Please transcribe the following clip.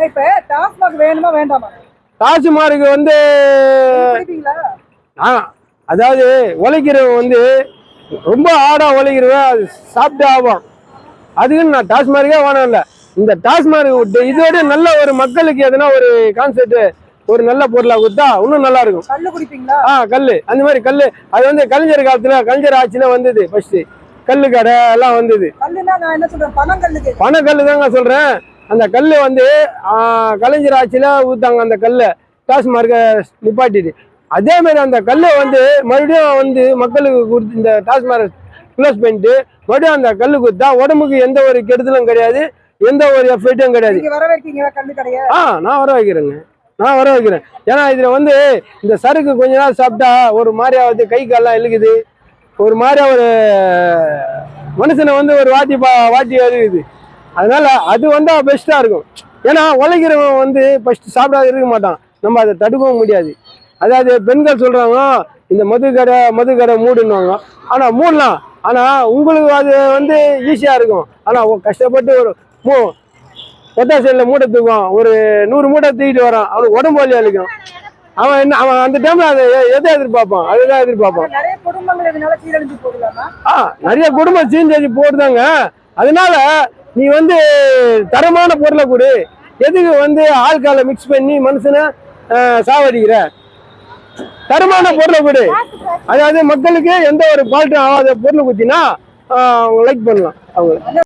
இப்ப டாஸ்மாக் வேணுமா வேண்டாமா? டாஸ்மார்க்கு வந்து அதாவது உழைக்கிறவன் வந்து ரொம்ப ஆடா உழைக்கிறவன் அது சாப்பிட்டே ஆகும். அதுக்குன்னு நான் டாஸ்மார்க்கே வேணும் இல்லை. இந்த டாஸ்மார்க் விட்டு இதோட நல்ல ஒரு மக்களுக்கு எதுனா ஒரு கான்செப்ட் ஒரு நல்ல பொருளா கொடுத்தா இன்னும் நல்லா இருக்கும். கல்லு குடிப்பீங்களா? கல்லு அந்த மாதிரி கல்லு அது வந்து கலைஞர் காலத்துல கலைஞர் ஆட்சியில வந்தது. ஃபர்ஸ்ட் கல்லு கடை எல்லாம் வந்தது. பணக்கல்லு தாங்க சொல்றேன். அந்த கல்லு வந்து கலைஞர் ஆட்சியில ஊத்தாங்க. அந்த கல்லை டாஸ்மார்க்க நிப்பாட்டிட்டு அதே மாதிரி அந்த கல்லை வந்து மறுபடியும் வந்து மக்களுக்கு கொடுத்து இந்த டாஸ்மார்க் க்ளோஸ் பண்ணிட்டு மறுபடியும் அந்த கல்லு கொடுத்தா உடம்புக்கு எந்த ஒரு கெடுதலும் கிடையாது, எந்த ஒரு எஃபெக்டும் கிடையாது. நான் வர வைக்கிறேங்க. நான் வர வைக்கிறேன். ஏன்னா இதுல வந்து இந்த சரக்கு கொஞ்ச நாள் சாப்பிட்டா ஒரு மாதிரியாவது கை கால்லாம் இழுக்குது, ஒரு மாதிரியா ஒரு மனுஷனை வந்து ஒரு வாட்டி இருக்குது. அதனால அது வந்தா பெஸ்டா இருக்கும். ஏன்னா உழைக்கிறவன் வந்து ஃபர்ஸ்ட் சாப்பிடாத இருக்க மாட்டான். நம்ம அதை தடுக்கவும் முடியாது. அதாவது பெண்கள் சொல்றாங்க இந்த மது கடை மூடுன்னுவாங்க. ஆனா மூடலாம். ஆனா உங்களுக்கு அது வந்து ஈஸியா இருக்கும். ஆனா கஷ்டப்பட்டு ஒரு பொட்டாசியல்ல மூட்டை தூக்கும், ஒரு 100 மூட்டை தூக்கிட்டு வரான். அவனுக்கு உடம்பு வலி அளிக்கும். அவன் அந்த டைம்ல அதை எதை எதிர்பார்ப்பான்? அதுதான் எதிர்பார்ப்பான். நிறைய குடும்பம் சீரழிஞ்சு போடுதாங்க. அதனால நீ வந்து தரமான பொருளை கொடு. எதுக்கு வந்து ஆள்காலை மிக்ஸ் பண்ணி மனுஷனை சாவடிக்கிற? தரமான பொருளை கொடு. அதாவது மக்களுக்கு எந்த ஒரு பால்ட்டும் ஆகாத பொருளை குத்தினா லைக் பண்ணலாம் அவங்க.